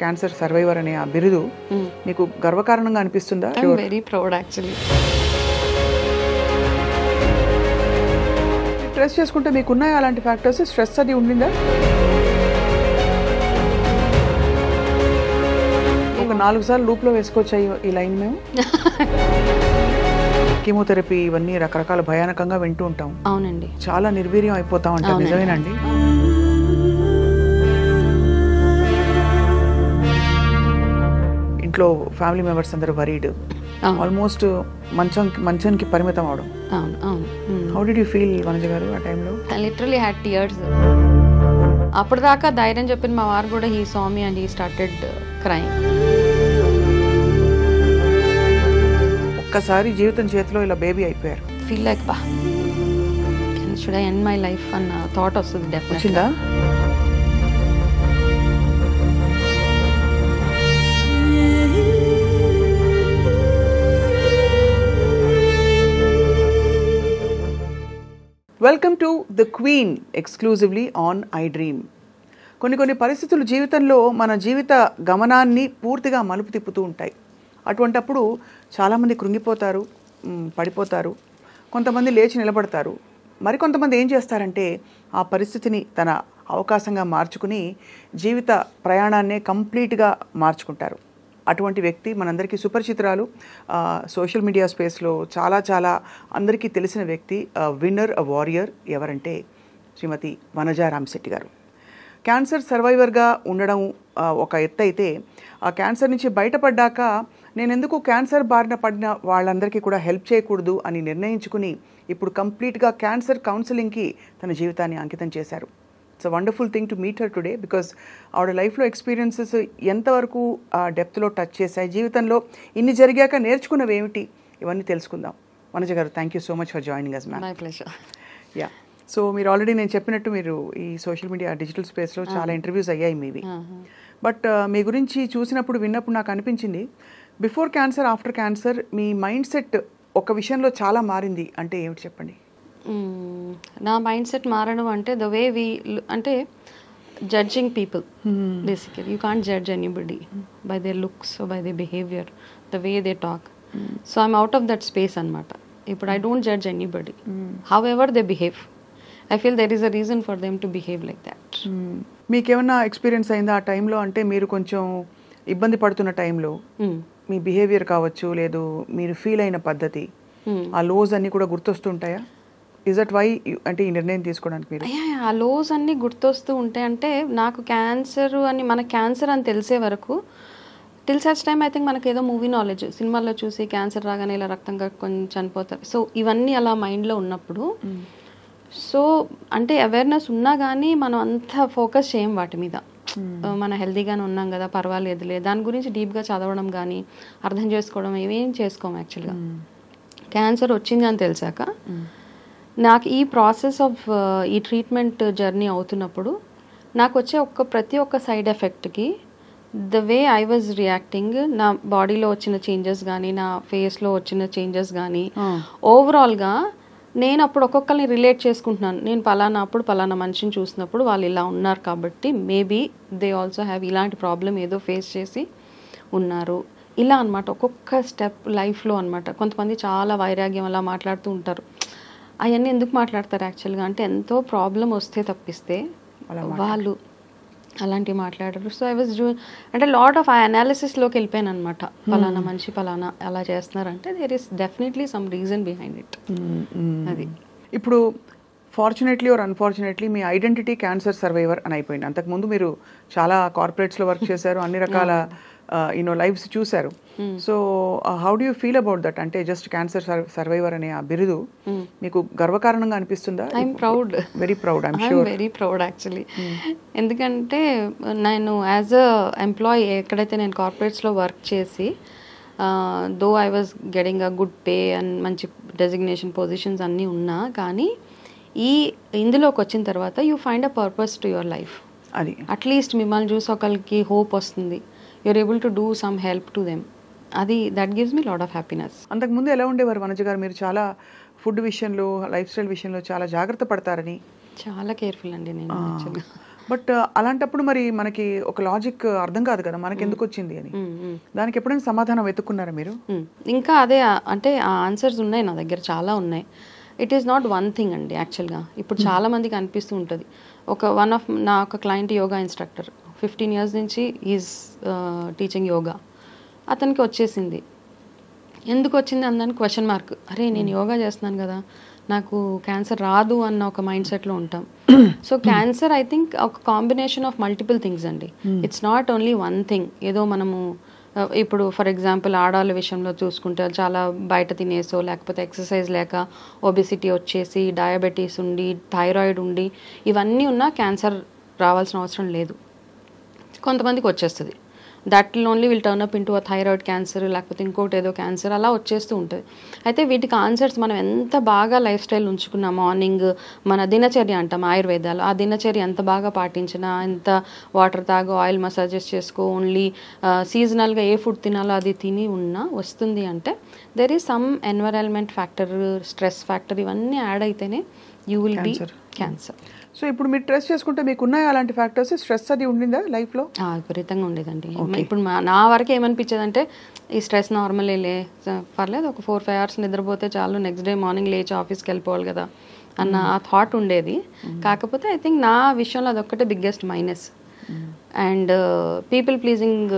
Cancer survivor అనే ఆ బిరుదు మీకు గర్వకారణంగా అనిపిస్తుందా? I am very proud actually. Stress చేసుకుంటే మీకున్నాయి అలాంటి ఫ్యాక్టర్స్? స్ట్రెస్ అది ఉండిందా? ఒక 4 సార్లు లూప్లో వేసుకోవచ్చాయి ఈ లైన్ మేము. కీమోథెరపీ ఇవన్నీ రకరకాల భయానకంగా వింటూ ఉంటాం. అవునండి, చాలా నిర్వీర్యం అయిపోతాం అంటారు, నిజమేనండి? ఇంట్లో ఫ్యామిలీ మెంబర్స్ అందరూ వరీడ్, ఆల్మోస్ట్ మంచానికి పరిమితం అవడం. How did you feel Vanaja గారు ఆ టైంలో? Literally had tears. అప్పటిదాకా ధైర్యం చెప్పిన మా వారు కూడా he saw me and he started crime. ఒక్కసారి జీవితం చేతిలో ఇలా బేబీ అయిపోయారు. ఫీల్ లైక్ బా should I end my life అన్న థాట్ వస్తుంది. వచ్చిందా? Welcome to the queen exclusively on I dream. కొన్ని పరిస్థితులు జీవితంలో మన జీవిత గమనాన్ని పూర్తిగా మలుపు తిప్పుతూ ఉంటాయి. అటువంటప్పుడు చాలామంది కృంగిపోతారు, పడిపోతారు, కొంతమంది లేచి నిలబడతారు. మరికొంతమంది ఏం చేస్తారంటే ఆ పరిస్థితిని తన అవకాశంగా మార్చుకుని జీవిత ప్రయాణాన్నే కంప్లీట్గా మార్చుకుంటారు. అటువంటి వ్యక్తి మనందరికీ సుపరిచితురాలు, సోషల్ మీడియా స్పేస్లో చాలా అందరికీ తెలిసిన వ్యక్తి, విన్నర్, వారియర్. ఎవరంటే శ్రీమతి వనజ రామశెట్టి గారు. క్యాన్సర్ సర్వైవర్గా ఉండడం ఒక ఎత్తు అయితే, ఆ క్యాన్సర్ నుంచి బయటపడ్డాక నేను ఎందుకు క్యాన్సర్ బారిన పడిన వాళ్ళందరికీ కూడా హెల్ప్ చేయకూడదు అని నిర్ణయించుకుని ఇప్పుడు కంప్లీట్గా క్యాన్సర్ కౌన్సిలింగ్కి తన జీవితాన్ని అంకితం చేశారు. It's a wonderful thing to meet her today, because ఆవిడ లైఫ్లో ఎక్స్పీరియన్సెస్ ఎంతవరకు డెప్త్లో టచ్ చేశాయి, జీవితంలో ఇన్ని జరిగాక నేర్చుకున్నవి ఏమిటి, ఇవన్నీ తెలుసుకుందాం. Vanaja garu, thank you so much for joining us ma'am. My pleasure. Yeah, so మీరు ఆల్రెడీ నేను చెప్పినట్టు మీరు ఈ సోషల్ మీడియా డిజిటల్ స్పేస్లో చాలా ఇంటర్వ్యూస్ అయ్యాయి మీవి. బట్ మీ గురించి చూసినప్పుడు విన్నప్పుడు నాకు అనిపించింది, బిఫోర్ క్యాన్సర్, ఆఫ్టర్ క్యాన్సర్ మీ మైండ్ సెట్ ఒక విషయంలో చాలా మారింది. అంటే ఏమిటి చెప్పండి? నా మైండ్ సెట్ మారడం అంటే ద వే వీ అంటే judging people. Basically you can't judge anybody by their looks, by their behaviour, the way they talk. So I'm out of that space అనమాట. ఇప్పుడు I don't judge anybody, how ever they behave. I feel there is a reason for them to behave like that. మీకేమన్నా experience అయిందా ఆ టైంలో? అంటే మీరు కొంచెం ఇబ్బంది పడుతున్న టైంలో మీ బిహేవియర్ కావచ్చు, లేదు మీరు ఫీల్ అయిన పద్ధతి, ఆ లోస్ అన్నీ కూడా గుర్తొస్తుంటాయా? ఇస్ దట్ వై అంటే ఈ నిర్ణయం తీసుకోవడానికి మీరు? ఆ లోస్ అన్నీ గుర్తొస్తూ ఉంటాయి. అంటే నాకు క్యాన్సర్ అని, మన క్యాన్సర్ అని తెలిసే వరకు, till such time I think మనకి ఏదో మూవీ నాలెడ్జ్, సినిమాల్లో చూసి క్యాన్సర్ రాగానే ఇలా రక్తం కట్టుకొని చనిపోతారు. సో ఇవన్నీ అలా మైండ్లో ఉన్నప్పుడు, సో అంటే అవేర్నెస్ ఉన్నా కానీ మనం అంత ఫోకస్ చేయం వాటి మీద. మన హెల్తీగానే ఉన్నాం కదా, పర్వాలేదులే, దాని గురించి డీప్గా చదవడం కానీ అర్థం చేసుకోవడం ఏమేం చేసుకోము. యాక్చువల్గా క్యాన్సర్ వచ్చింది అని తెలిసాక నాకు ఈ ప్రాసెస్ ఆఫ్ ఈ ట్రీట్మెంట్ జర్నీ అవుతున్నప్పుడు నాకు వచ్చే ప్రతి ఒక్క సైడ్ ఎఫెక్ట్కి the way I was reacting, నా బాడీలో వచ్చిన చేంజెస్ కానీ, నా ఫేస్లో వచ్చిన చేంజెస్ కానీ, ఓవరాల్గా నేను అప్పుడు ఒక్కొక్కరిని రిలేట్ చేసుకుంటున్నాను. నేను పలానా మనిషిని చూసినప్పుడు వాళ్ళు ఇలా ఉన్నారు కాబట్టి మేబీ దే ఆల్సో హ్యావ్ ఇలాంటి ప్రాబ్లం ఏదో ఫేస్ చేసి ఉన్నారు, ఇలా అనమాట. ఒక్కొక్క స్టెప్ లైఫ్లో అనమాట. కొంతమంది చాలా వైరాగ్యం అలా మాట్లాడుతూ ఉంటారు. అవన్నీ ఎందుకు మాట్లాడతారు యాక్చువల్గా అంటే, ఎంతో ప్రాబ్లం వస్తే తప్పిస్తే వాళ్ళు అలాంటివి మాట్లాడరు. సో ఐ వాజ్ అంటే లాట్ ఆఫ్ అనాలిసిస్లోకి వెళ్ళిపోయాను అనమాట. పలానా మనిషి పలానా అలా చేస్తున్నారంటే there is definitely some reason behind it. అది ఇప్పుడు ఫార్చునేట్లీ ఆర్ అన్ఫార్చునేట్లీ మీ ఐడెంటిటీ క్యాన్సర్ సర్వైవర్ అని అయిపోయింది. అంతకుముందు మీరు చాలా కార్పొరేట్స్లో వర్క్ చేశారు, అన్ని రకాల లైఫ్స్ చూశారు. So how do you feel about that? అంటే జస్ట్ క్యాన్సర్ సర్వైవర్ అనే ఆ బిరుదు మీకు గర్వకారణంగా అనిపిస్తుందా? I'm proud, very proud. Very proud actually. ఎందుకంటే నేను యాజ్ అ ఎంప్లాయీ ఎక్కడైతే నేను కార్పొరేట్స్లో వర్క్ చేసి, though I was getting a good pay and మంచి డెసిగ్నేషన్ పొజిషన్స్ అన్నీ ఉన్నా కానీ, ఇందులోకి వచ్చిన తర్వాత you find a purpose to your life. అది అట్లీస్ట్ మిమ్మల్ని చూసి ఒకరికి హోప్ వస్తుంది, you're able to do some help to them. అది that gives me lot of happiness. అంతకుముందు ఎలా ఉండేవారు వనజ గారు? మీరు చాలా ఫుడ్ విషయంలో, లైఫ్ స్టైల్ విషయంలో చాలా జాగ్రత్త పడతారని. చాలా కేర్ఫుల్ అండి నేను యాక్చువల్గా. బట్ అలాంటప్పుడు మరి మనకి ఒక లాజిక్ అర్థం కాదు కదా మనకి ఎందుకు వచ్చింది అని. దానికి ఎప్పుడైనా సమాధానం వెతుక్కున్నారా మీరు? ఇంకా అదే అంటే ఆ ఆన్సర్స్ ఉన్నాయి నా దగ్గర, చాలా ఉన్నాయి. It is not one thing అండి యాక్చువల్గా. ఇప్పుడు చాలా మందికి అనిపిస్తూ ఉంటుంది. నా ఒక క్లయింట్ యోగా ఇన్స్ట్రక్టర్, 15 years నుంచి ఈజ్ టీచింగ్ యోగా. అతనికి వచ్చేసింది. ఎందుకు వచ్చింది అందానికి క్వశ్చన్ మార్క్. అరే నేను యోగా చేస్తున్నాను కదా, నాకు క్యాన్సర్ రాదు అన్న ఒక మైండ్ సెట్లో ఉంటాం. సో క్యాన్సర్ ఐ థింక్ ఒక కాంబినేషన్ ఆఫ్ మల్టిపుల్ థింగ్స్ అండి. It's not only one thing. ఏదో మనము ఇప్పుడు ఫర్ ఎగ్జాంపుల్ ఆడవాళ్ళ విషయంలో చూసుకుంటే చాలా బయట తినేసో, లేకపోతే ఎక్సర్సైజ్ లేక ఒబెసిటీ వచ్చేసి, డయాబెటీస్ ఉండి, థైరాయిడ్ ఉండి, ఇవన్నీ ఉన్నా క్యాన్సర్ రావాల్సిన అవసరం లేదు. కొంతమందికి వచ్చేస్తుంది. That only will turn up into a thyroid cancer, లేకపోతే ఇంకోటి ఏదో క్యాన్సర్, అలా వచ్చేస్తూ ఉంటుంది. అయితే వీటికి ఆన్సర్స్ మనం ఎంత బాగా లైఫ్ స్టైల్ ఉంచుకున్నా, మార్నింగ్ మన దినచర్య అంటాం ఆయుర్వేదాలు, ఆ దినచర్య ఎంత బాగా పాటించినా, ఎంత వాటర్ తాగో, ఆయిల్ మసాజెస్ చేసుకో, ఓన్లీ సీజనల్గా ఏ ఫుడ్ తినాలో అది తిని ఉన్నా వస్తుంది అంటే there is some environment factor, stress factor, ఇవన్నీ యాడ్ అయితేనే you will be cancer. So ఇప్పుడు మీరు ట్రెస్ చేసుకుంటే మీకు ఉన్నాయా అలాంటి ఫ్యాక్టర్స్? స్ట్రెస్ అది ఉండిందా లైఫ్లో? విపరీతంగా ఉండేదండి. ఇప్పుడు నా వరకు ఏమనిపించేది అంటే ఈ స్ట్రెస్ నార్మలే, పర్లేదు ఒక 4-5 hours నిద్రపోతే చాలు, నెక్స్ట్ డే మార్నింగ్ లేచి ఆఫీస్కి వెళ్ళిపోవాలి కదా అన్న ఆ థాట్ ఉండేది. కాకపోతే ఐ థింక్ నా విషయంలో అదొక్కటే biggest minus. And people pleasing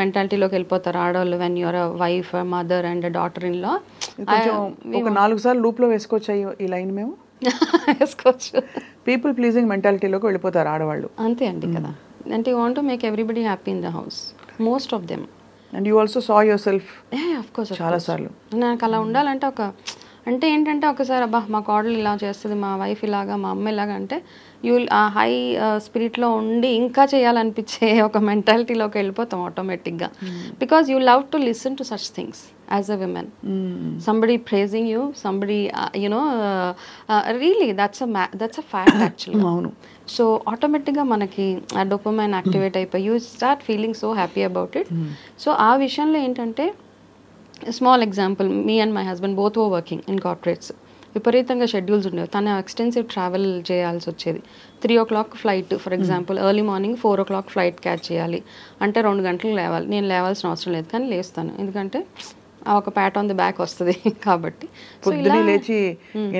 మెంటాలిటీలోకి వెళ్ళిపోతారు ఆడవాళ్ళు when you're a wife, mother and daughter in law. ఒక 4 సార్లు లూప్లో వేసుకోవచ్చు ఈ లైన్ మేము వేసుకోవచ్చు. పీపుల్ ప్లీజింగ్ మెంటాలిటీలోకి వెళ్ళిపోతారు ఆడవాళ్ళు. అంతే అండి కదా. అంటే you want to make everybody happy in the house, most of them. And you also saw your self of course చాలా సార్లు. నాకు అలా ఉండాలంటే అంటే ఏంటంటే ఒకసారి అబ్బా మా కోడలు ఇలా చేస్తుంది, మా వైఫ్ ఇలాగా, మా అమ్మ ఇలాగా అంటే యూ ఆ హై స్పిరిట్లో ఉండి ఇంకా చేయాలనిపించే ఒక మెంటాలిటీలోకి వెళ్ళిపోతాం ఆటోమేటిక్గా. Because you love to listen to such things as a women. Somebody praising you, somebody really that's a fact actually. అవును. సో ఆటోమేటిక్గా మనకి ఆ డోపమైన్ యాక్టివేట్ అయిపోయి you start feeling so happy about it. So ఆ విషయంలో ఏంటంటే small example, me and my husband both were working in corporates. విపరీతంగా schedules ఉండేవి. తను ఎక్స్టెన్సివ్ ట్రావెల్ చేయాల్సి వచ్చేది. 3 o'clock flight for example, early morning 4 o'clock flight catch చేయాలి అంటే 2 గంటలకు లేవాలి. నేను లేవాల్సిన అవసరం లేదు కానీ లేస్తాను, ఎందుకంటే ఒక ప్యాట్ ఆన్ ది బ్యాక్ వస్తుంది కాబట్టి. పొద్దున్నే లేచి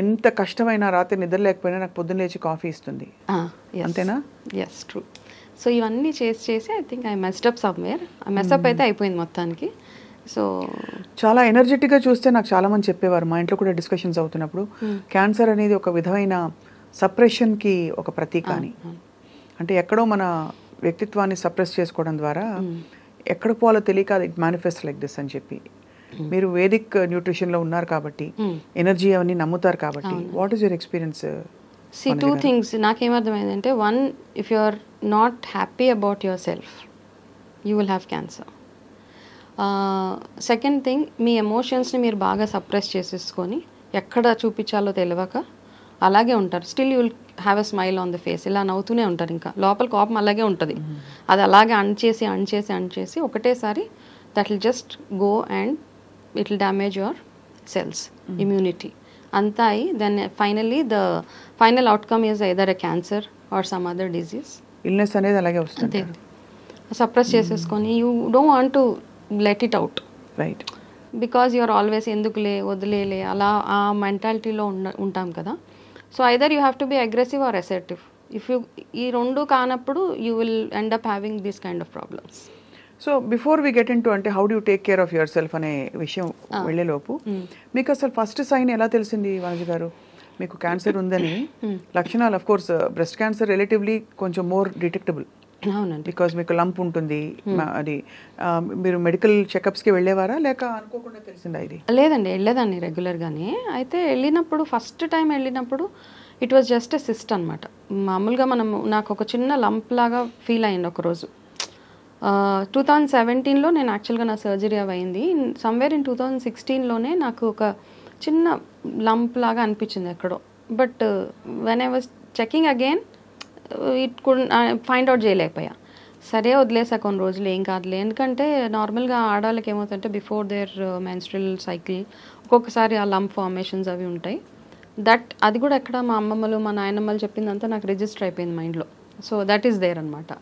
ఎంత కష్టమైనా రాత్రి నిద్ర లేకపోయినా నాకు పొద్దున్న లేచి కాఫీ ఇస్తుంది. అంతేనా? Yes, true. సో ఇవన్నీ చేసి I think I messed up somewhere. ఆ మెస్అప్ అయితే అయిపోయింది మొత్తానికి. సో చాలా ఎనర్జెటిక్గా చూస్తే నాకు చాలామంది చెప్పేవారు, మా ఇంట్లో కూడా డిస్కషన్స్ అవుతున్నప్పుడు, క్యాన్సర్ అనేది ఒక విధమైన సప్రెషన్కి ఒక ప్రతీక అని. అంటే ఎక్కడో మన వ్యక్తిత్వాన్ని సప్రెస్ చేసుకోవడం ద్వారా ఎక్కడ పోవాలో తెలియక ఇట్ మేనిఫెస్ట్ లైక్ దిస్ అని చెప్పి. మీరు వేదిక్ న్యూట్రిషన్లో ఉన్నారు కాబట్టి, ఎనర్జీ అవన్నీ నమ్ముతారు కాబట్టి, what is your experience? See, 2 things నాకేమర్థమైందంటే, 1, if you are not happy about yourself, you will have cancer. Second thing, మీ ఎమోషన్స్ని మీరు బాగా సప్రెస్ చేసేసుకొని ఎక్కడ చూపించాలో తెలియక అలాగే ఉంటారు. Still you will have a smile on the face. ఇలా నవ్వుతూనే ఉంటారు, ఇంకా లోపల కోపం అలాగే ఉంటుంది. అది అలాగే అణచేసి ఒకటేసారి that will just go and it will damage your cells, immunity అంతా అయ్యి then finally the final outcome is either a cancer or some other disease. Illness అనేది అలాగే వస్తుంది. సప్రెస్ చేసేసుకొని you don't want to let it out, right? because you are always ఎందుకులే వదిలేలే అలా ఆ మెంటాలిటీలో ఉంటాం కదా. So either you have to be aggressive or assertive. If you ఈ రెండు కానప్పుడు you will end up having these kind of problems. So before we get in to అంటే how do take care of yourself అనే విషయం వెళ్ళేలోపు మీకు అసలు first sign ఎలా తెలిసింది వనజ గారు మీకు క్యాన్సర్ ఉందని? లక్షణాలు of course breast cancer relatively కొంచెం మోర్ డిటెక్టబుల్, అవునండి, బికాజ్ మీకు లంప్ ఉంటుంది. అది మీరు మెడికల్ చెకప్స్కి వెళ్ళేవారా లేక అనుకోకుండా తెలిసిందా ఇది? లేదండి, వెళ్ళేదాన్ని రెగ్యులర్గానే. అయితే వెళ్ళినప్పుడు ఫస్ట్ టైం వెళ్ళినప్పుడు it was just a cyst అనమాట. మామూలుగా నాకు ఒక చిన్న లంప్ లాగా ఫీల్ అయింది ఒకరోజు. 2017లో నేను యాక్చువల్గా నా సర్జరీ అయింది. సమ్వేర్ ఇన్ 2016లోనే నాకు ఒక చిన్న లంప్ లాగా అనిపించింది ఎక్కడో. But when I was checking again it could find out చేయలేకపోయా. సరే వదిలేసా కొన్ని రోజులు, ఏం కాదులే. ఎందుకంటే నార్మల్గా ఆడవాళ్ళకి ఏమవుతుందంటే బిఫోర్ దేర్ మెన్స్ట్రల్ సైకిల్ ఒక్కొక్కసారి ఆ లంప్ ఫార్మేషన్స్ అవి ఉంటాయి. అది కూడా ఎక్కడ మా అమ్మమ్మలు మా నాయనమ్మలు చెప్పిందంతా నాకు రిజిస్టర్ అయిపోయింది మైండ్లో. సో దట్ ఈస్ దేర్ అనమాట.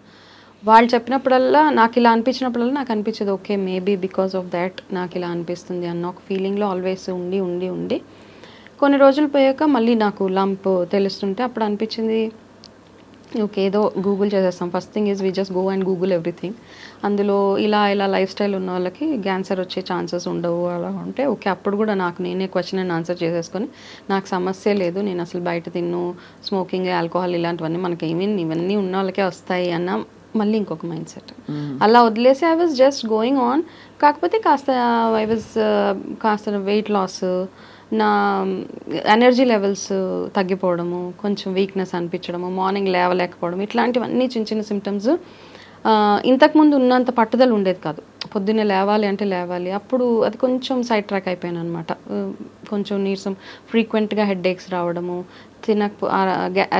వాళ్ళు చెప్పినప్పుడల్లా నాకు ఇలా అనిపించినప్పుడల్లా నాకు అనిపించేది okay maybe because of that నాకు ఇలా అనిపిస్తుంది అన్న ఒక ఫీలింగ్లో ఆల్వేస్ ఉండి కొన్ని రోజులు పోయాక మళ్ళీ నాకు లంప్ తెలుస్తుంటే అప్పుడు అనిపించింది ఓకే ఏదో గూగుల్ చేసేస్తాం. First thing is we just go and google everything. అందులో ఇలా లైఫ్ స్టైల్ ఉన్న వాళ్ళకి క్యాన్సర్ వచ్చే ఛాన్సెస్ ఉండవు అలా ఉంటే ఓకే. అప్పుడు కూడా నాకు నేనే క్వశ్చన్ అండ్ ఆన్సర్ చేసేసుకొని నాకు సమస్య లేదు, నేను అసలు బయట తిన్ను, స్మోకింగ్, ఆల్కహాల్ ఇలాంటివన్నీ మనకి ఇవన్నీ ఉన్న వాళ్ళకే వస్తాయి అన్న మళ్ళీ ఇంకొక మైండ్ సెట్. అలా వదిలేసి I was just going on. కాకపోతే కాస్త వెయిట్ లాస్, నా ఎనర్జీ లెవెల్స్ తగ్గిపోవడము, కొంచెం వీక్నెస్ అనిపించడము, మార్నింగ్ లేవలేకపోవడం, ఇట్లాంటివన్నీ చిన్న చిన్న సిమ్టమ్స్. ఇంతకుముందు ఉన్నంత పట్టుదల ఉండేది కాదు, పొద్దున్నే లేవాలి అంటే లేవాలి. అప్పుడు అది కొంచెం సైడ్ ట్రాక్ అయిపోయాను అనమాట. కొంచెం నీరసం, ఫ్రీక్వెంట్గా హెడ్ ఏక్స్ రావడము,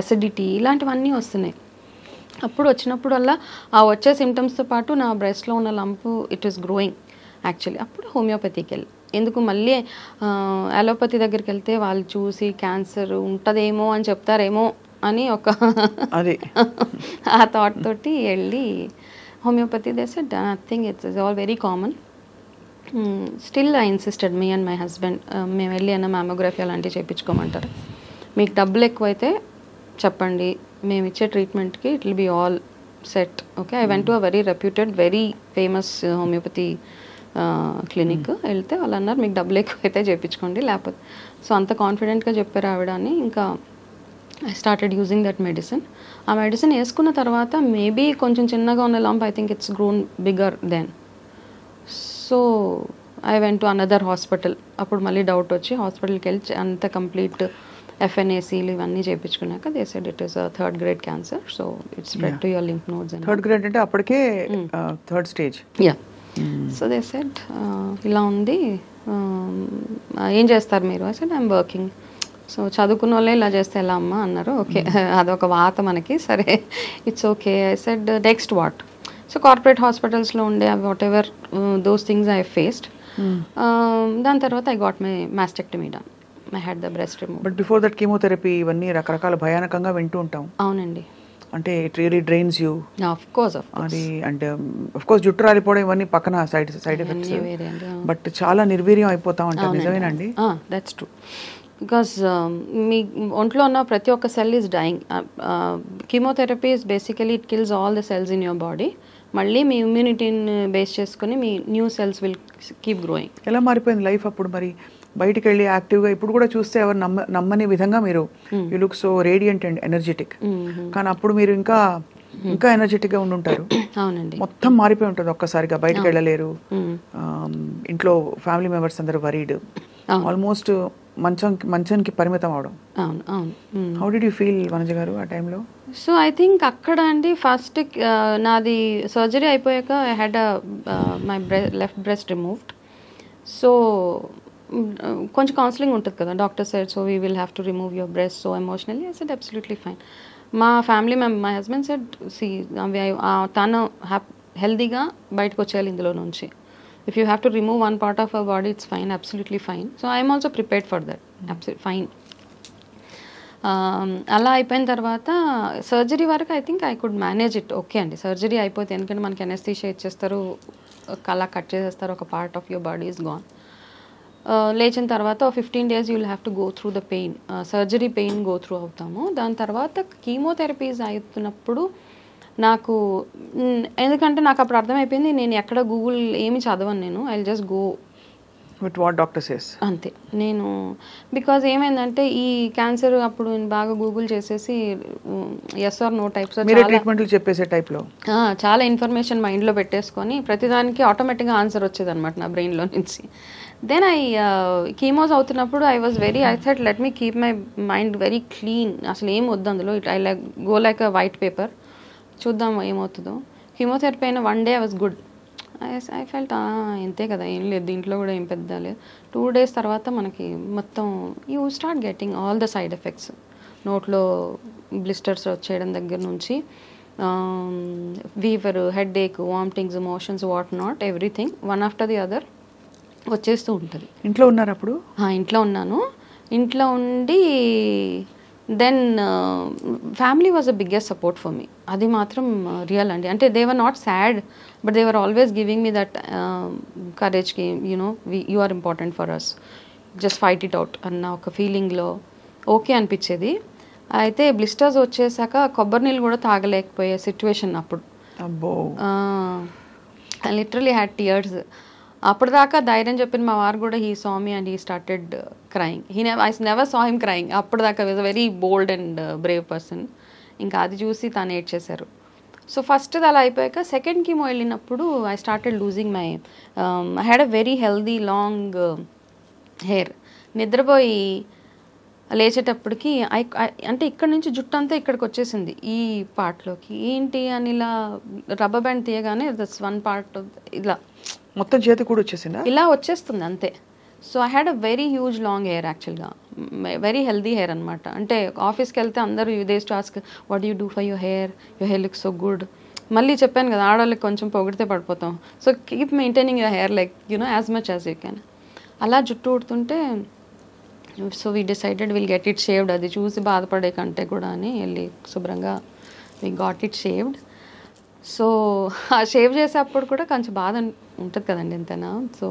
అసిడిటీ ఇలాంటివన్నీ వస్తున్నాయి. అప్పుడు వచ్చినప్పుడల్లా ఆ వచ్చే సిమ్టమ్స్తో పాటు నా బ్రెస్ట్లో ఉన్న lump it is growing actually. అప్పుడు హోమియోపతికి వెళ్ళి ఎందుకు మళ్ళీ అలోపతి దగ్గరికి వెళ్తే వాళ్ళు చూసి క్యాన్సర్ ఉంటుందేమో అని చెప్తారేమో అని ఒక ఆ థాట్ తోటి వెళ్ళి homeopathy they said nothing, it's all very common. Still I insisted, me and my husband, మేము వెళ్ళి అన్న మ్యామోగ్రఫీ అలాంటివి చేయించుకోమంటారు, మీకు డబ్బులు ఎక్కువైతే చెప్పండి, మేము ఇచ్చే ట్రీట్మెంట్కి it will be all set. Okay, I went to a very reputed very famous homeopathy clinic. వెళ్తే వాళ్ళు అన్నారు మీకు డబ్బులు ఎక్కువైతే చేయించుకోండి, లేకపోతే. సో అంత కాన్ఫిడెంట్గా చెప్పారు ఆవిడ అని. ఇంకా I started using that medicine. ఆ మెడిసిన్ వేసుకున్న తర్వాత మేబీ కొంచెం చిన్నగా ఉన్న lump I think it's grown bigger than. So I went to another hospital. అప్పుడు మళ్ళీ డౌట్ వచ్చి హాస్పిటల్కి వెళ్ళి అంత కంప్లీట్ FNACలు ఇవన్నీ చేయించుకున్నాక they said it is third grade cancer, so it's spread to your lymph nodes. Third grade అంటే అప్పటికే third stage. Yeah. So they said ఇలా ఉంది, ఏం చేస్తారు మీరు? I said I'm working. So చదువుకున్న వాళ్ళే ఇలా చేస్తే ఎలా అమ్మా అన్నారు. ఓకే, అదొక వాత మనకి, సరే it's okay. I said next what? So corporate హాస్పిటల్స్లో ఉండే what ever those things I faced. దాని తర్వాత I got my mastectomy done. I had the breast remove. But before that chemotherapy ఇవన్నీ రకరకాల భయానకంగా వింటూ ఉంటాం. అవునండి. అంటే it really drains you. Of course అది అంటే ఆఫ్ కోర్స్ జుట్టు రాలిపోవడం ఇవన్నీ పక్కన సైడ్ ఎఫెక్ట్స్, బట్ చాలా నిర్వీర్యం అయిపోతాం అంటారు, నిజమేనండి? That's true. బికాస్ మీ ఒంట్లో ఉన్న ప్రతి ఒక్క cell is dying. Chemotherapy is basically it kills all the cells in your body. మళ్ళీ మీ ఇమ్యూనిటీని బేస్ చేసుకుని మీ new cells will keep growing. ఎలా మారిపోయింది లైఫ్ అప్పుడు? మరి బయటికి వెళ్ళి యాక్టివ్గా ఇప్పుడు కూడా చూస్తే ఎవరు నమ్మని విధంగా మీరు you look so radiant and energetic. కానీ అప్పుడు మీరు ఇంకా ఎనర్జెటిక్గా ఉండుంటారు. అవునండి. మొత్తం మారిపోయి ఉంటుంది ఒక్కసారిగా. బయటకు వెళ్ళలేరు, ఇంట్లో ఫ్యామిలీ మెంబర్స్ అందరూ వరీడ్, ఆల్మోస్ట్ మంచానికి పరిమితం అవడం. అవును అవును. How did you feel Vanaja గారు ఆ టైంలో? సో ఐ థింక్ అక్కడ అండి ఫస్ట్ నాది సర్జరీ అయిపోయాక I had my left breast removed. So కొంచెం కౌన్సిలింగ్ ఉంటుంది కదా, doctor said so we will have to remove your breast. So emotionally I said absolutely fine. మా family my husband said see తను హెల్దీగా బయటకు వచ్చేయాలి ఇందులో నుంచి. If you have to remove one part of our body it's fine, absolutely fine. So I'm also prepared for that, absolute fine. అలా అయిపోయిన తర్వాత సర్జరీ వరకు I think I could manage it. Okay అండి, సర్జరీ అయిపోతే ఎందుకంటే మనకి anaesthesia ఇచ్చేస్తారు, అలా కట్ చేసేస్తారు, ఒక part of your body is gone. లేచిన తర్వాత 15 days you will have to go through the pain, surgery pain go through అవుతాము. దాని తర్వాత కీమోథెరపీస్ అవుతున్నప్పుడు నాకు ఎందుకంటే నాకు అప్పుడు అర్థమైపోయింది నేను ఎక్కడ గూగుల్ ఏమి చదవను, నేను I will just go with what doctor says అంతే. నేను బికాజ్ ఏమైందంటే ఈ క్యాన్సర్ అప్పుడు నేను బాగా గూగుల్ చేసేసి ఎస్ ఆర్ నో టైప్స్ ట్రీట్మెంట్లు చెప్పేసే టైప్లో చాలా ఇన్ఫర్మేషన్ మైండ్లో పెట్టేసుకొని ప్రతిదానికి ఆటోమేటిక్గా ఆన్సర్ వచ్చేది అనమాట నా బ్రెయిన్లో నుంచి. దెన్ ఐ కీమోస్ అవుతున్నప్పుడు I thought let me keep my mind very clean, అసలు ఏం వద్దు అందులో, I go like a white paper, చూద్దాం ఏమవుతుందో. కీమోథెరపీ అయిన 1 day I was good. I felt ఇంతే కదా, ఏం లేదు దీంట్లో కూడా ఏం పెద్ద లేదు. 2 days తర్వాత మనకి మొత్తం you start getting all the side effects. నోట్లో బ్లిస్టర్స్ వచ్చేయడం దగ్గర నుంచి fever, headache, vomitings, motions, what not, everything one after the other వచ్చేస్తూ ఉంటుంది. ఇంట్లో ఉన్నారు అప్పుడు? ఇంట్లో ఉన్నాను. ఇంట్లో ఉండి then family was the biggest support for me. అది మాత్రం రియల్ అండి. అంటే they were not sad, but they were always giving me that కరేజ్కి, you know you are important for us, just fight it out అన్న ఒక ఫీలింగ్లో ఓకే అనిపించేది. అయితే బ్లిస్టర్స్ వచ్చేసాక కొబ్బరి నీళ్ళు కూడా తాగలేకపోయే సిచ్యువేషన్ అప్పుడు. Literally had tears. అప్పటిదాకా ధైర్యం చెప్పిన మా వారు కూడా he saw me and he started crying. I never saw him crying. అప్పటిదాకా was a very bold and brave person. ఇంకా అది చూసి తను ఏడ్చేశారు. సో ఫస్ట్ అలా అయిపోయాక సెకండ్ కీమో వెళ్ళినప్పుడు I started losing my I had a very healthy long hair. నిద్రపోయి లేచేటప్పటికి అంటే ఇక్కడ నుంచి జుట్టు అంతా ఇక్కడికి వచ్చేసింది ఈ పార్ట్లోకి. ఏంటి అని ఇలా రబ్బర్ బ్యాండ్ తీయగానే దట్స్ వన్ పార్ట్ ఇలా మొత్తం చేతి కూడా వచ్చేసిందా? ఇలా వచ్చేస్తుంది అంతే. So I had a very huge long hair యాక్చువల్గా, వెరీ హెల్దీ హెయిర్ అనమాట. అంటే ఆఫీస్కి వెళ్తే అందరూ యూదేస్ to ask what you do for your hair look so good. మళ్ళీ చెప్పాను కదా, ఆడవాళ్ళకి కొంచెం పొగిడితే పడిపోతాం. So keep maintaining your hair like you know as much as you can. అలా జుట్టు ఊడుతుంటే so we decided will get it shaved. అది చూసి బాధపడే కంటే కూడా అని వెళ్ళి శుభ్రంగా we got it shaved. So ఆ షేవ్ చేసేటప్పుడు కూడా కొంచెం బాధ ఉంటుంది కదండి ఎంతైనా. So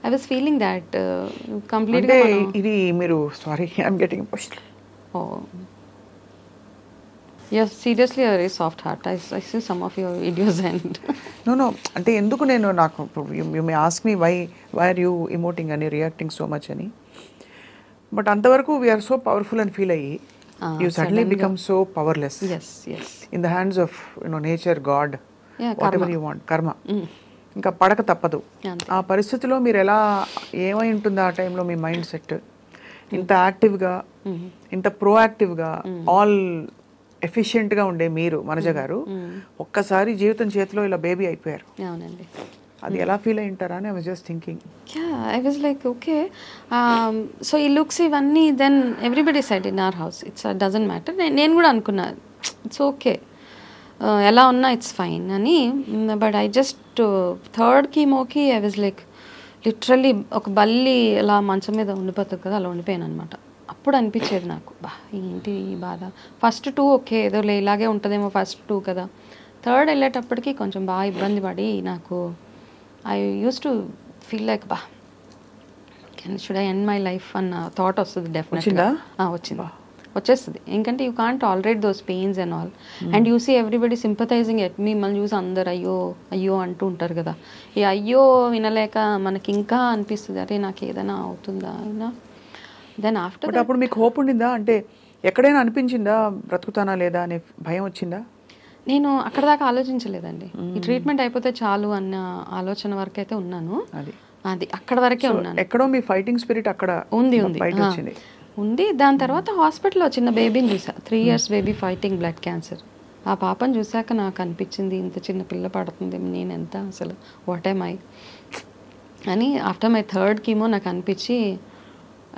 I was feeling that కంప్లీట్గా ఇది మీరు sorry I'm getting emotional. Oh yes, seriously a very soft heart. I see some of your videos and no అంటే ఎందుకు నేను నాకు you may ask me why are you emoting and reacting so much అని, but అంతవరకు we are so powerful and feel అయ్యి you suddenly become so powerless. yes in the hands of nature, god, whatever karma. you want, కర్మ. ఇంకా పడక తప్పదు. ఆ పరిస్థితిలో మీరు ఎలా ఏమై ఉంటుంది ఆ టైంలో మీ మైండ్ సెట్? ఇంత యాక్టివ్గా ఇంత ప్రోయాక్టివ్గా ఆల్ ఎఫిషియెంట్గా ఉండే మీరు మనజ గారు ఒక్కసారి జీవితం చేతిలో ఇలా బేబీ అయిపోయారు. అవునండి. అది ఎలా ఫీల్ అయి ఉంటారా అని I was just thinking. I was like okay, so ఈ లుక్స్ ఇవన్నీ then everybody side in our house it's doesn't matter. నేను కూడా అనుకున్నా ఇట్స్ ఓకే, ఎలా ఉన్నా ఇట్స్ ఫైన్ అని. బట్ ఐ జస్ట్ థర్డ్ కీమోకి ఐ వాజ్ లైక్ లిటరల్లీ ఒక బల్లి అలా మంచం మీద ఉండిపోతుంది కదా, అలా ఉండిపోయాను అనమాట. అప్పుడు అనిపించేది నాకు, బా ఏంటి ఈ బాధ. ఫస్ట్ 2 ఓకే ఏదో ఇలాగే ఉంటుందేమో ఫస్ట్ 2 కదా. థర్డ్ వెళ్ళేటప్పటికి కొంచెం బాగా ఇబ్బంది పడి నాకు I use to feel like బా should I end my life అన్న థాట్ వస్తుంది డెఫినెట్గా. వచ్చింది, వచ్చేస్తుంది. ఎందుకంటే you can't tolerate those pains and all. And you see everybody sympathising at మిమ్మల్ని చూసి అందరు అయ్యో అయ్యో అంటూ ఉంటారు కదా. ఈ అయ్యో వినలేక మనకి ఇంకా అనిపిస్తుంది అరే నాకు ఏదైనా అవుతుందా అయినా. దెన్ ఆఫ్టర్ అప్పుడు మీకు హోప్ ఉండిందా? అంటే ఎక్కడైనా అనిపించిందా బ్రతుకుతానా లేదా అనే భయం వచ్చిందా? నేను అక్కడ దాకా ఆలోచించలేదండి. ఈ ట్రీట్మెంట్ అయిపోతే చాలు అన్న ఆలోచన వరకు అయితే ఉన్నాను. అది అక్కడ వరకే ఉన్నాను. ఎక్కడో మీ ఫైటింగ్ స్పిరిట్ అక్కడ ఉంది. దాని తర్వాత హాస్పిటల్లో చిన్న బేబీని చూసా, 3 years baby fighting blood cancer. ఆ పాపను చూసాక నాకు అనిపించింది ఇంత చిన్న పిల్ల పడుతుంది, నేను ఎంత అసలు వాట్ ఐ మై అని. ఆఫ్టర్ మై థర్డ్ కీమో నాకు అనిపించి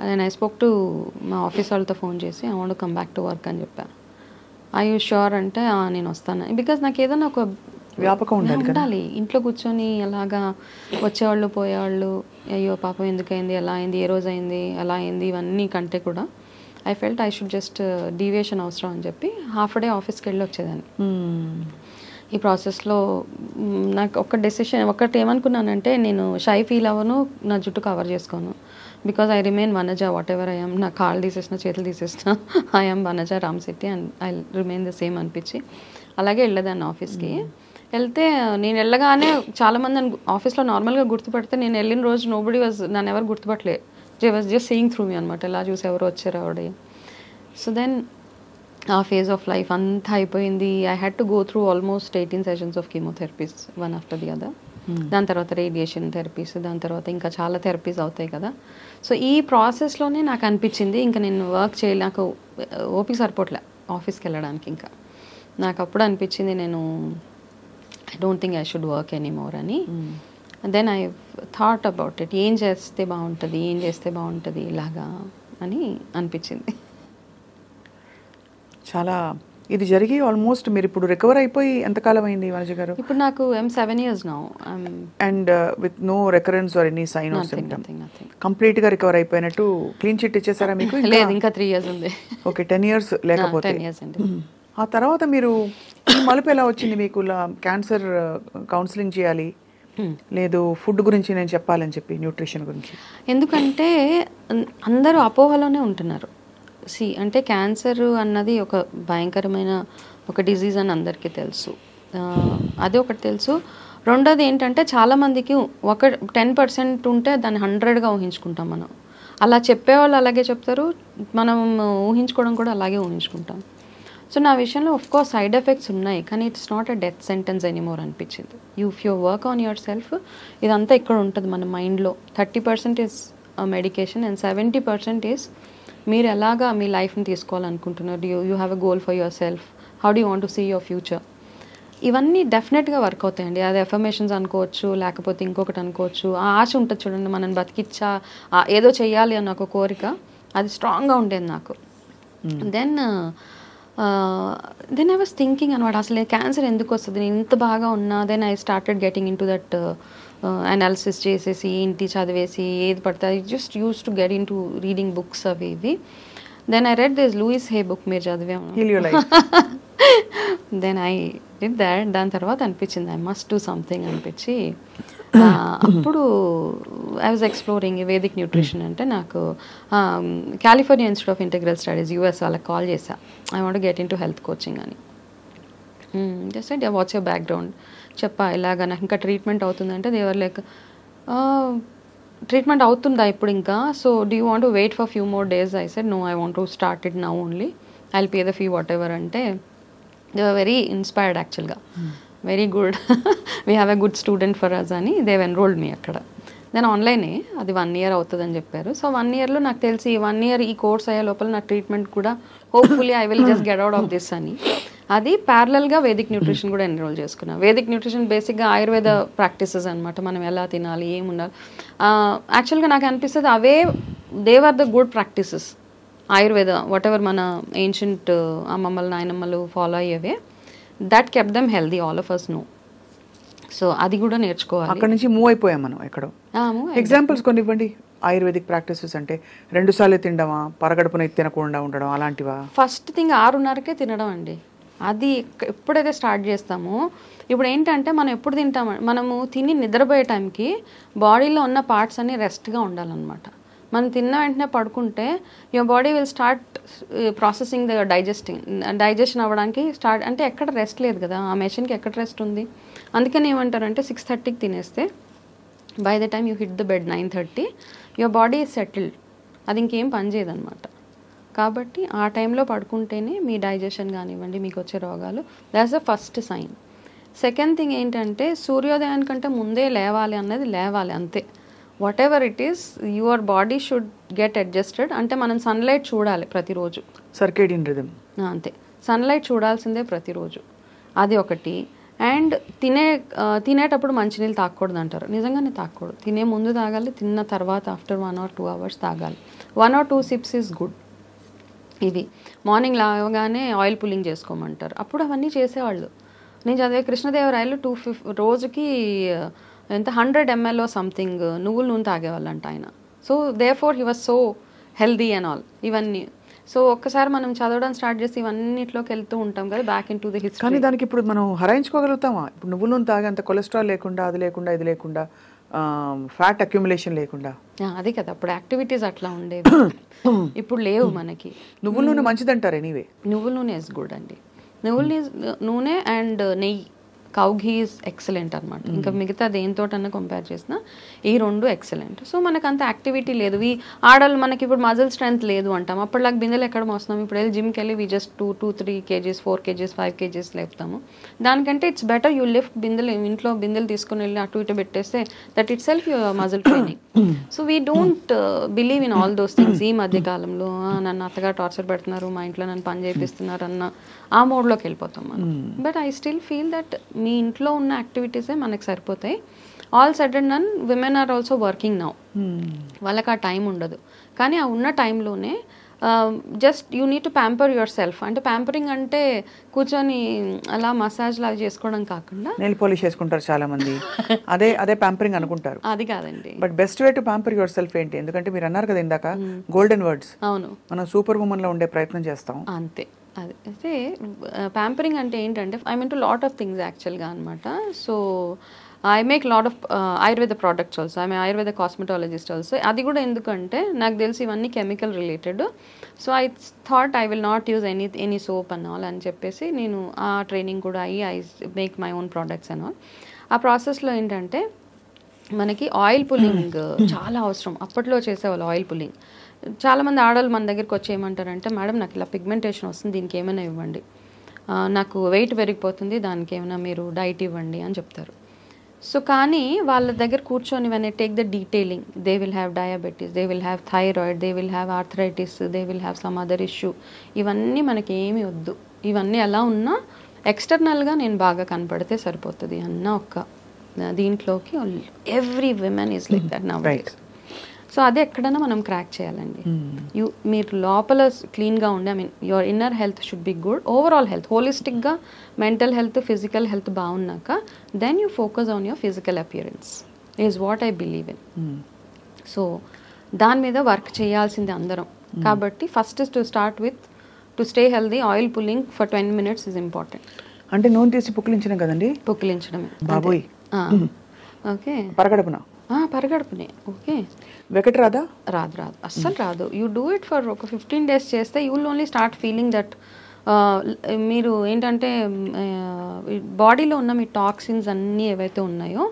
నేను ఐ స్పోక్ టు మా ఆఫీస్ వాళ్ళతో ఫోన్ చేసి I want come back to work అని చెప్పాను. ఐ యూ ష్యూర్ అంటే నేను వస్తాను. బికాజ్ నాకు ఏదైనా ఒక వ్యాపకం ఉండాలి. ఇంట్లో కూర్చొని అలాగా వచ్చేవాళ్ళు పోయేవాళ్ళు అయ్యో పాపం ఎందుకైంది, ఎలా అయింది, ఏ రోజు అయింది, ఎలా అయింది, ఇవన్నీ కంటే కూడా I felt I should just deviation అవసరం అని చెప్పి హాఫ్ డే ఆఫీస్కి వెళ్ళి వచ్చేదాన్ని. ఈ ప్రాసెస్లో నాకు ఒక డెసిషన్ ఒకటి ఏమనుకున్నానంటే నేను షై ఫీల్ అవ్వను, నా జుట్టు కవర్ చేసుకోను. Because I remain Vanaja what ever I am. నా కాళ్ళు తీసేసిన చేతులు తీసేసిన I am Vanaja Ramsetti and I remain the same అనిపించి అలాగే వెళ్ళేదాన్ని ఆఫీస్కి. వెళ్తే నేను వెళ్ళగానే చాలామంది ఆఫీస్లో నార్మల్గా గుర్తుపడితే నేను వెళ్ళిన రోజు నోబడి వాజ్ నన్ను ఎవరు గుర్తుపట్టలే. వాజ్ జస్ట్ సీయింగ్ త్రూ మీ అనమాట, ఎలా చూసి ఎవరు వచ్చారు ఆవిడ. సో దెన్ ఆ ఫేజ్ ఆఫ్ లైఫ్ అంతా అయిపోయింది. I had to go through almost 18 sessions of chemotherapies one after the other. దాని తర్వాత రేడియేషన్ థెరపీస్, దాని తర్వాత ఇంకా చాలా థెరపీస్ అవుతాయి కదా. సో ఈ ప్రాసెస్లోనే నాకు అనిపించింది ఇంకా నేను వర్క్ చేయాలి, నాకు ఓపిక సరిపోట్లే ఆఫీస్కి వెళ్ళడానికి. ఇంకా నాకు అప్పుడు అనిపించింది నేను I don't think I should work anymore అని. Then I thought about it, ఏం చేస్తే బాగుంటుంది ఇలాగా అని అనిపించింది. చాలా ఇది జరిగి ఆల్మోస్ట్ మీరు ఇప్పుడు రికవర్ అయిపోయి ఎంతకాలం అయింది వనజ గారు? ఇప్పుడు నాకు 7 years now. And with no recurrence or any sign of symptom, complete గా రికవర్ అయిపోయినట్టు క్లీన్ చిట్ ఇచ్చేసారా మీకు? లేదు, ఇంకా 3 years ఉంది. ఓకే, 10 years లేకపోతే. 10 years అండి. ఆ తర్వాత మీరు ఈ మలుపు ఎలా వచ్చింది మీకు? క్యాన్సర్ కౌన్సిలింగ్ చేయాలి, లేదు ఫుడ్ గురించి నేను చెప్పాలని చెప్పి, న్యూట్రిషన్ గురించి. ఎందుకంటే అందరూ అపోహలోనే ఉంటున్నారు. అంటే క్యాన్సర్ అన్నది ఒక భయంకరమైన ఒక డిజీజ్ అని అందరికీ తెలుసు. అదే ఒకటి తెలుసు. రెండోది ఏంటంటే చాలామందికి 10% ఉంటే దాన్ని 100గా ఊహించుకుంటాం మనం. అలా చెప్పేవాళ్ళు అలాగే చెప్తారు, మనం ఊహించుకోవడం కూడా అలాగే ఊహించుకుంటాం. సో నా విషయంలో కోర్స్ సైడ్ ఎఫెక్ట్స్ ఉన్నాయి, కానీ it's not a death sentence anymore అనిపించింది. If you work on yourself, ఇదంతా ఇక్కడ ఉంటుంది మన మైండ్లో. 30% ఈజ్ మెడికేషన్ అండ్ 70% ఈజ్ మీరు ఎలాగా మీ లైఫ్ని తీసుకోవాలనుకుంటున్నారు. You have a goal for your self, how do you want to see your future. ఇవన్నీ డెఫినెట్గా వర్క్ అవుతాయండి. అది ఎఫర్మేషన్స్ అనుకోవచ్చు, లేకపోతే ఇంకొకటి అనుకోవచ్చు. ఆ ఆశ ఉంటుంది చూడండి, మనం బతికిచ్చా ఏదో చెయ్యాలి అన్న ఒక కోరిక, అది స్ట్రాంగ్గా ఉండేది నాకు. దెన్ ఐ వాస్ థింకింగ్ అనమాట, అసలు క్యాన్సర్ ఎందుకు వస్తుంది, నేను ఇంత బాగా ఉన్నా. Then I started getting in to that analysis చేసేసి, ఇంటి చదివేసి ఏది పడితే I just use to get in to reading books అవి ఇవి. Then I read this Louise Hay book, మీరు చదివాము. Then I did that. దాని తర్వాత అనిపించింది ఐ మస్ట్ డూ సంథింగ్ అనిపించి, అప్పుడు I was exploring Vedic nutrition. అంటే నాకు California Institute of Integral Studies US వాళ్ళకి కాల్ చేశా, I want get in to health coaching అని. జస్ట్ అంటే వాట్స్ యువర్ బ్యాక్గ్రౌండ్ చెప్పా, ఇలాగా నాకు ఇంకా ట్రీట్మెంట్ అవుతుందంటే దేవర్ లైక్ ట్రీట్మెంట్ అవుతుందా ఇప్పుడు ఇంకా, so do you want to wait for few more days? I said no, I want to start it now only, I will pay the fee whatever. అంటే they were very inspired actually, very good, we have a good student for us అని దేవ్ enrolled మీ అక్కడ. Then ఆన్లైనే అది 1 year అవుతుందని చెప్పారు. So 1 yearలో నాకు తెలిసి 1 year ఈ కోర్స్ అయ్యే లోపల నా ట్రీట్మెంట్ కూడా hopefully I will just get out of this అని. అది ప్యారలల్గా వేదిక్ న్యూట్రిషన్ కూడా ఎన్రోల్ చేసుకున్నాను. వేదిక్ న్యూట్రిషన్ బేసిక్గా ఆయుర్వేద ప్రాక్టీసెస్ అనమాట, మనం ఎలా తినాలి, ఏమి ఉండాలి. యాక్చువల్గా నాకు అనిపిస్తుంది అవే they are the good practices. Ayurveda whatever మన ఏన్షియంట్ అమ్మమ్మలు నాయనమ్మలు ఫాలో అయ్యేవే, that kept them healthy, all of us know. So అది కూడా నేర్చుకోవాలి. అక్కడ నుంచి మూవ్ అయిపోయాం మనం. ఎక్కడో ఎగ్జాంపుల్స్ కొన్ని ఇవ్వండి. ఆయుర్వేదిక్ ప్రాక్టీసెస్ అంటే 2 సార్లు తినడమా, పరగడుపున తినకుండా ఉండడం అలాంటివా? ఫస్ట్ థింగ్ 6:30కే తినడం అండి. అది ఎప్పుడైతే స్టార్ట్ చేస్తామో, ఇప్పుడు ఏంటంటే మనం ఎప్పుడు తింటాం, మనము తిని నిద్రపోయే టైంకి బాడీలో ఉన్న పార్ట్స్ అన్నీ రెస్ట్గా ఉండాలన్నమాట. మనం తిన్న వెంటనే పడుకుంటే your body will start processing the digestion అవ్వడానికి స్టార్ట్. అంటే ఎక్కడ రెస్ట్ లేదు కదా, ఆ మెషిన్కి ఎక్కడ రెస్ట్ ఉంది. అందుకని ఏమంటారంటే 6:30కి తినేస్తే by the time you hit the bed 9:30 your body is settled, అది ఇంకేం పని చేయదన్నమాట. కాబట్టి ఆ టైంలో పడుకుంటేనే మీ డైజెషన్ కానివ్వండి, మీకు వచ్చే రోగాలు, that's the first sign. Second thing ఏంటంటే సూర్యోదయానికంటే ముందే లేవాలి అన్నది, లేవాలి అంతే. Whatever it is, your body should get adjusted. అంటే మనం సన్లైట్ చూడాలి ప్రతిరోజు, సర్కేడియన్ రిథమ్ అంతే. సన్లైట్ చూడాల్సిందే ప్రతిరోజు, అది ఒకటి. అండ్ తినేటప్పుడు మంచినీళ్ళు తాగకూడదు అంటారు, నిజంగానే తాగకూడదు. తినే ముందు తాగాలి, తిన్న తర్వాత ఆఫ్టర్ 1 or 2 hours తాగాలి. 1 or 2 sips ఈజ్ గుడ్. ఇది మార్నింగ్ లాగానే ఆయిల్ పుల్లింగ్ చేసుకోమంటారు, అప్పుడు అవన్నీ చేసేవాళ్ళు. నేను చదివే కృష్ణదేవరాయలు 250 రోజుకి ఎంత 100 ml సంథింగ్ నువ్వుల నూనె తాగేవాళ్ళంట ఆయన. So therefore he was so healthy and all ఇవన్నీ. సో ఒక్కసారి మనం చదవడం స్టార్ట్ చేసి ఇవన్నిట్లోకి వెళ్తూ ఉంటాం కదా, back in to the history. కానీ దానికి ఇప్పుడు మనం హరాయించుకోగలుగుతామా? ఇప్పుడు నువ్వుల నూనె తాగే అంత కొలెస్ట్రాల్ లేకుండా, అది లేకుండా, ఇది లేకుండా, ఫ్యాట్ అక్యుములేషన్ లేకుండా, అదే కదా అప్పుడు యాక్టివిటీస్ అట్లా ఉండేవి. ఇప్పుడు లేవు మనకి. నువ్వుల నూనె మంచిదంటారు ఎనీవే. నువ్వుల నూనె ఇస్ గుడ్ అండి. నువ్వుల నూనె అండ్ నెయ్యి, కౌ ఘీ ఈజ్ ఎక్సలెంట్ అనమాట. ఇంకా మిగతా దేనితోటన్నా కంపేర్ చేసినా ఈ 2 ఎక్సలెంట్. సో మనకు అంత యాక్టివిటీ లేదు. ఆడవాళ్ళు మనకి ఇప్పుడు మజిల్ స్ట్రెంత్ లేదు అంటాం, అప్పటిలాగా బిందెలు ఎక్కడ మోస్తున్నాం. ఇప్పుడు వెళ్ళి జిమ్కి వెళ్ళి we just 2-3 kgs 4 kgs 5 kgs లేపుతాము. దానికంటే ఇట్స్ బెటర్ యూ లిఫ్ట్ బిందెలు, ఇంట్లో బిందెలు తీసుకుని వెళ్ళి అటు ఇటు పెట్టేస్తే that it self your muscle training. So we don't believe in all those things. ఈ మధ్య కాలంలో నన్ను అత్తగా టార్చర్ పెడుతున్నారు, మా ఇంట్లో నన్ను పని చేపిస్తున్నారు అన్న ఆ మోడ్లోకి వెళ్ళిపోతాం మనం. But I still feel that మీ ఇంట్లో ఉన్న యాక్టివిటీసే మనకు సరిపోతాయి. All said and done, women are also working now, వాళ్ళకి ఆ టైం ఉండదు. కానీ ఆ ఉన్న టైంలోనే just you need to pamper your self. అంటే ప్యాంపరింగ్ అంటే కూర్చొని అలా మసాజ్ లాగా చేసుకోవడం కాకుండా నెయిల్ పాలిష్ చేసుకుంటారు చాలా మంది, అదే ప్యాంపరింగ్ అనుకుంటారు. అది కాదండి. But best way to pamper your self ఏంటి? ఎందుకంటే మీరు అన్నారు కదా ఇందాక గోల్డెన్ వర్డ్స్, అవును, మనం సూపర్ ఉమెన్ లో ఉండే ప్రయత్నం చేస్తాం. అంతే. అది అయితే ప్యాంపరింగ్ అంటే ఏంటంటే I mean to lot of things యాక్చువల్గా అనమాట. So I make lot of Ayurveda products also, I Ayurveda cosmetologist also. అది కూడా ఎందుకంటే నాకు తెలిసి ఇవన్నీ chemical related. So I thought I will not use any soap and all అని చెప్పేసి నేను ఆ ట్రైనింగ్ కూడా అయ్యి I make my own products and all. ఆ ప్రాసెస్లో ఏంటంటే మనకి ఆయిల్ పుల్లింగ్ చాలా అవసరం. అప్పట్లో చేసేవాళ్ళు ఆయిల్ పుల్లింగ్. చాలామంది ఆడవాళ్ళు మన దగ్గరికి వచ్చి ఏమంటారంటే, మేడం నాకు ఇలా పిగ్మెంటేషన్ వస్తుంది, దీనికి ఏమైనా ఇవ్వండి, నాకు వెయిట్ పెరిగిపోతుంది, దానికి ఏమైనా మీరు డైట్ ఇవ్వండి అని చెప్తారు. సో కానీ వాళ్ళ దగ్గర కూర్చొని when I take the detailing, they will have diabetes, they will have thyroid, they will have arthritis, they will have some other issue. ఇవన్నీ మనకి ఏమీ వద్దు, ఇవన్నీ ఎలా ఉన్నా ఎక్స్టర్నల్గా నేను బాగా కనపడితే సరిపోతుంది అన్న ఒక దీంట్లోకి every women is like that now. So అది ఎక్కడైనా మనం క్రాక్ చేయాలండి. మీరు లోపల క్లీన్గా ఉండి, I mean your inner health should be good, overall health హోలిస్టిక్గా మెంటల్ హెల్త్ ఫిజికల్ హెల్త్ బాగున్నాక then you focus on your physical appearance is what I believe in. So దాని మీద వర్క్ చేయాల్సింది అందరం. కాబట్టి first to start with to stay healthy, oil pulling for 20 minutes is important. అంటే నూనె తీసి పుక్కిలించడం కదండి? పుక్కిలించడమే బాబోయ్. ఓకే, పరగడుపున పరగడుపునే. ఓకే, వెకట్ రాదా? రాదు అస్సలు రాదు. యూ డూ ఇట్ ఫర్ ఒక 15 days చేస్తే you will only start feeling that మీరు ఏంటంటే బాడీలో ఉన్న మీ టాక్సిన్స్ అన్నీ ఏవైతే ఉన్నాయో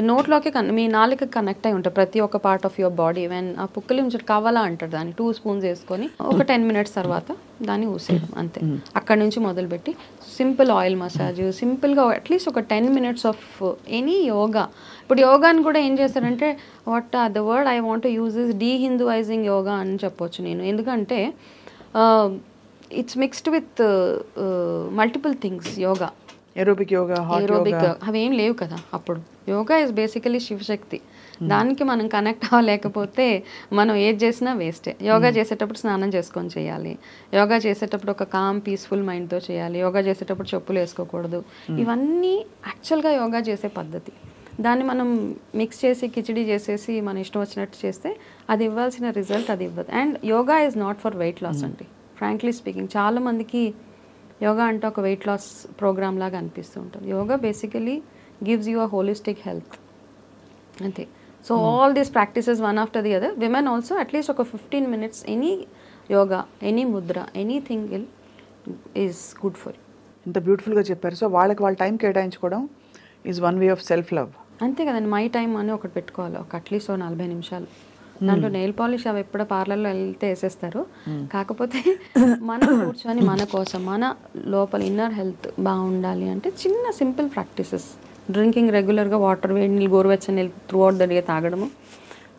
నోట్లోకి మీ నాలుక కనెక్ట్ అయి ఉంటాయి ప్రతి ఒక్క part of your body. When ఆ పుక్కలు ఉంచి కావాలా అంటారు దాన్ని 2 spoons వేసుకొని ఒక 10 minutes తర్వాత దాన్ని ఊసేయడం అంతే. అక్కడి నుంచి మొదలుపెట్టి సింపుల్ ఆయిల్ మసాజ్, సింపుల్గా అట్లీస్ట్ ఒక 10 minutes ఆఫ్ ఎనీ యోగా. ఇప్పుడు యోగాని కూడా ఏం చేస్తారంటే what the word I want to use is dehinduising yoga అని చెప్పొచ్చు నేను. ఎందుకంటే it's mixed with multiple things. Yoga, aerobic yoga, aerobic అవేం లేవు కదా అప్పుడు. Yoga is basically Shivashakti. దానికి మనం కనెక్ట్ అవ్వలేకపోతే మనం ఏది చేసినా వేస్టే. యోగా చేసేటప్పుడు స్నానం చేసుకొని చేయాలి, యోగా చేసేటప్పుడు ఒక కామ్ పీస్ఫుల్ మైండ్తో చేయాలి, యోగా చేసేటప్పుడు చెప్పులు వేసుకోకూడదు. ఇవన్నీ యాక్చువల్గా యోగా చేసే పద్ధతి. దాన్ని మనం మిక్స్ చేసి కిచిడి చేసేసి మన ఇష్టం వచ్చినట్టు చేస్తే అది ఇవ్వాల్సిన రిజల్ట్ అది ఇవ్వదు. And yoga is not for weight loss అండి. ఫ్రాంక్లీ స్పీకింగ్ చాలామందికి యోగా అంటే ఒక వెయిట్ లాస్ ప్రోగ్రామ్ లాగా అనిపిస్తూ ఉంటుంది. Yoga basically gives you a holistic health అంతే. So all these practices one after the other. Women also at least ఒక 15 minutes any yoga, any mudra, anything is good for. ఇంత బ్యూటిఫుల్గా చెప్పారు. సో వాళ్ళకి వాళ్ళ టైం కేటాయించుకోవడం is one way of self love. అంతే కదండి. మై టైం అని ఒకటి పెట్టుకోవాలి, ఒక అట్లీస్ట్ 40 నిమిషాలు. దాంట్లో నెయిల్ పాలిష్ అవి ఎప్పుడో పార్లర్లో వెళ్తే వేసేస్తారు. కాకపోతే మనం కూర్చొని మన కోసం మన లోపల ఇన్నర్ హెల్త్ బాగుండాలి అంటే చిన్న సింపుల్ ప్రాక్టీసెస్. డ్రింకింగ్ రెగ్యులర్గా వాటర్, వేడి నీళ్ళు, గోరువెచ్చని నీళ్ళు త్రూ అవుట్ ద డే తాగడము,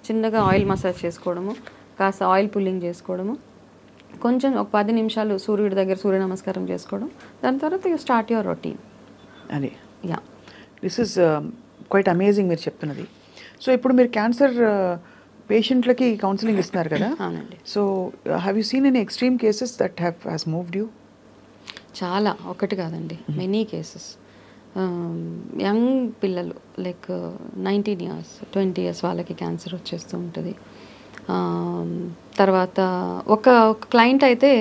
చిన్నగా ఆయిల్ మసాజ్ చేసుకోవడము, కాస్త ఆయిల్ పుల్లింగ్ చేసుకోవడము, కొంచెం ఒక 10 నిమిషాలు సూర్యుడి దగ్గర సూర్య నమస్కారం చేసుకోవడం. దాని తర్వాత యూ స్టార్ట్ యువర్ రొటీన్. అది yeah, this is quite amazing మీరు చెప్తున్నది. సో ఇప్పుడు మీరు క్యాన్సర్ పేషెంట్లకి కౌన్సిలింగ్ ఇస్తున్నారు కదా? అవునండి. So have you seen any extreme cases that has moved you? చాలా, ఒకటి కాదండి, మెనీ కేసెస్. యంగ్ పిల్లలు లైక్ 19 years 20 years వాళ్ళకి క్యాన్సర్ వచ్చేస్తూ ఉంటుంది. తర్వాత ఒక క్లయింట్ అయితే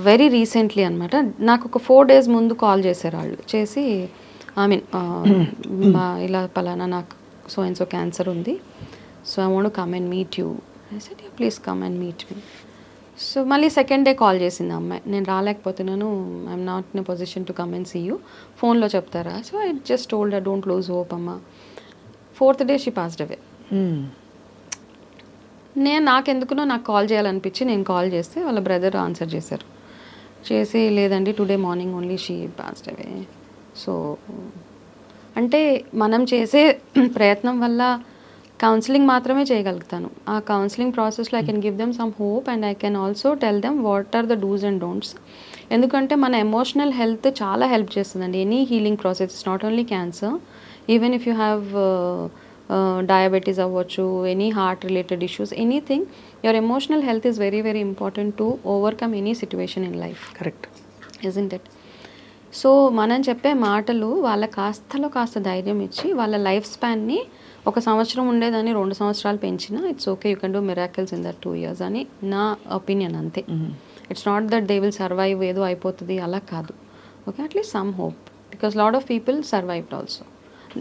వెరీ రీసెంట్లీ అనమాట నాకు ఒక 4 days ముందు కాల్ చేశారు. వాళ్ళు చేసి ఐ మీన్ ఇలా పలానా నాకు సో అండ్ సో క్యాన్సర్ ఉంది, so I want to come and meet you. I said please come and meet me. So మళ్ళీ సెకండ్ డే కాల్ చేసింది అమ్మాయి, నేను రాలేకపోతున్నాను, I'm not in a position to come and see you, ఫోన్లో చెప్తారా? So I just told her don't lose hope అమ్మ. 4th day she passed away. నాకెందుకునో నాకు కాల్ చేయాలనిపించి నేను కాల్ చేస్తే వాళ్ళ బ్రదర్ ఆన్సర్ చేశారు. చేసి లేదండి today morning only she passed away. So అంటే మనం చేసే ప్రయత్నం వల్ల కౌన్సిలింగ్ మాత్రమే చేయగలుగుతాను. ఆ కౌన్సిలింగ్ ప్రాసెస్లో I can give them some hope and I can also tell them what are the dos and don'ts. ఎందుకంటే మన ఎమోషనల్ హెల్త్ చాలా హెల్ప్ చేస్తుందండి any healing process. It's not only cancer, even if you have diabetes అవ్వచ్చు, any heart related issues, anything, your emotional health is very very important to overcome any situation in life. Correct. Isn't it? So మనం చెప్పే మాటలు వాళ్ళ కాస్త ధైర్యం ఇచ్చి వాళ్ళ life స్పాన్ని 1 సంవత్సరం ఉండేదాన్ని 2 సంవత్సరాలు పెంచినా it's okay, you can do miracles in that 2 years అని నా ఒపీనియన్ అంతే. It's not that they will survive, ఏదో అయిపోతుంది అలా కాదు. Okay, at least some hope, because lot of people survived also.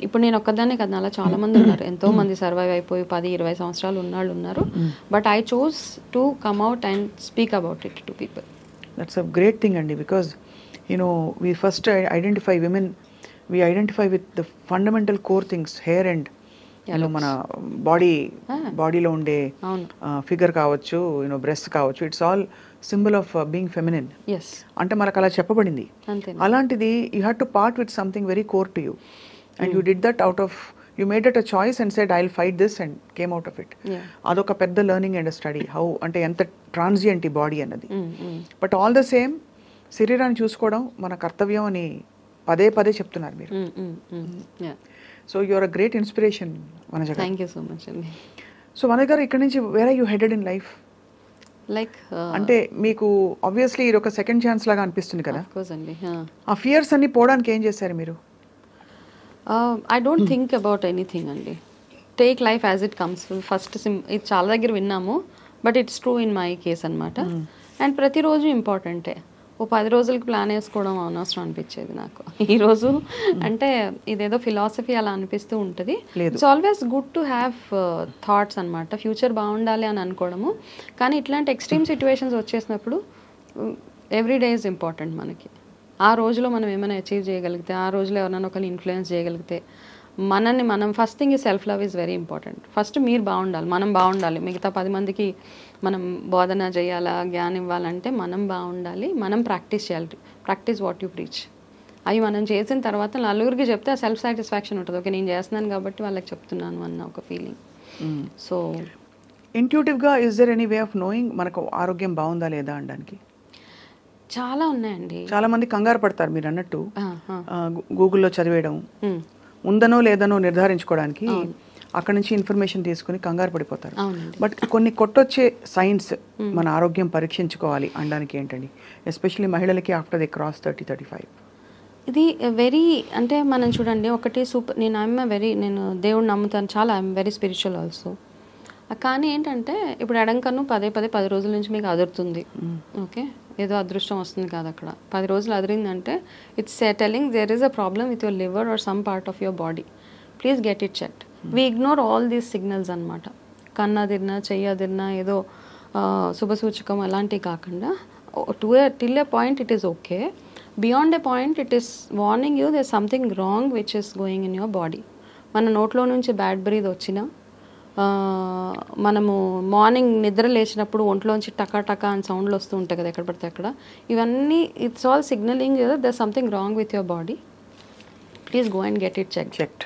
ఇప్పుడు నేను ఒక్కదాన్నే కదా, అలా చాలా మంది ఉన్నారు, ఎంతో మంది సర్వైవ్ అయిపోయి 10-20 సంవత్సరాలు ఉన్నాళ్ళు ఉన్నారు. But I choose to come out and speak about it to people. That's a great thing అండి, because we first identify women, we identify with the fundamental core things, hair and మన బాడీలో ఉండే figure కావచ్చు, breast కావచ్చు, it's all symbol of being feminine. అంటే మనకు అలా చెప్పబడింది. అలాంటిది you had to part with something very core to you, and you did that out of, you made it a choice and said I will fight this and came out of it. అదొక పెద్ద learning and study, how అంటే ఎంత transient ఈ body అన్నది. But all the same శరీరాన్ని చూసుకోవడం మన కర్తవ్యం అని పదే చెప్తున్నారు మీరు. So you're a great inspiration Vanaja garu. Thank you so much అండి. సో వనజ గారు, ఇక్కడ నుంచి where are you headed in life? Like అంటే మీకు ఆబ్వియస్లీ ఇది ఒక సెకండ్ ఛాన్స్ లాగా అనిపిస్తుంది కదా. అండి, ఆ ఫియర్స్ అన్ని పోవడానికి ఏం చేశారు మీరు? I don't think about anything అండి. Take life as it comes. First ఇది చాలా దగ్గర విన్నాము, but it's true in my case అనమాట. అండ్ ప్రతిరోజు ఇంపార్టెంటే. 10 రోజులకి ప్లాన్ వేసుకోవడం అనవసరం అనిపించేది నాకు. ఈరోజు అంటే ఇదేదో ఫిలాసఫీ అలా అనిపిస్తూ ఉంటుంది. It's always good to have thoughts అనమాట, ఫ్యూచర్ బాగుండాలి అని అనుకోవడము. కానీ ఇట్లాంటి ఎక్స్ట్రీమ్ సిచ్యువేషన్స్ వచ్చేసినప్పుడు ఎవ్రీ డే ఈజ్ ఇంపార్టెంట్ మనకి. ఆ రోజులో మనం ఏమైనా అచీవ్ చేయగలిగితే, ఆ రోజులో ఎవరైనా ఒకరిని ఇన్ఫ్లుయెన్స్ చేయగలిగితే, మనల్ని మనం ఫస్ట్ థింగ్ ఈ self love is very important. First మీరు బాగుండాలి, మనం బాగుండాలి. మిగతా 10 మందికి మనం బోధన చేయాలా, జ్ఞానం ఇవ్వాలంటే మనం బాగుండాలి, మనం ప్రాక్టీస్ చేయాలి. Practice what you preach. అవి మనం చేసిన తర్వాత నలుగురికి చెప్తే ఆ సెల్ఫ్ సాటిస్ఫాక్షన్ ఉంటుంది. ఓకే, నేను చేస్తున్నాను కాబట్టి వాళ్ళకి చెప్తున్నాను అన్న ఒక ఫీలింగ్. సో ఇంట్యూటివ్గా is there any way of knowing మనకు ఆరోగ్యం బాగుందా లేదా అనడానికి? చాలా ఉన్నాయండి. చాలా మంది కంగారు పడతారు మీరు అన్నట్టు, గూగుల్లో చదివేయడం, ఉందనో లేదనో నిర్ధారించుకోవడానికి అక్కడ నుంచి ఇన్ఫర్మేషన్ తీసుకుని కంగారు పడిపోతారు. బట్ కొన్ని కొట్టొచ్చే సైన్స్ మన ఆరోగ్యం పరీక్షించుకోవాలి అనడానికి ఏంటండి, ఎస్పెషల్లీ మహిళలకి ఆఫ్టర్ ది క్రాస్ 30-35? ఇది వెరీ, అంటే మనం చూడండి, ఒకటి నేను దేవుడిని నమ్ముతాను చాలా, ఐఎమ్ వెరీ స్పిరిచువల్ ఆల్సో. కానీ ఏంటంటే ఇప్పుడు ఎడంకన్ను 10 రోజుల నుంచి మీకు అదురుతుంది. ఓకే, ఏదో అదృష్టం వస్తుంది కాదు అక్కడ. 10 రోజులు అదిరిందంటే it's telling there is a problem with your liver or some part of your body. Please get it checked. We ignore all these signals అనమాట. కన్ను అదిరినా, చెయ్యి అదిరినా ఏదో శుభసూచకం అలాంటివి కాకుండా, till a point it is okay. Beyond a point it is warning you there something wrong which is going in your body. మన నోట్లో నుంచి బ్యాడ్ బ్రీత్ వచ్చినా, మనము మార్నింగ్ నిద్ర లేచినప్పుడు ఒంట్లోంచి టకా అని సౌండ్లు వస్తూ ఉంటాయి కదా ఎక్కడ పడితే అక్కడ, ఇవన్నీ it's all signalling there something wrong with your body. Please go and get it checked.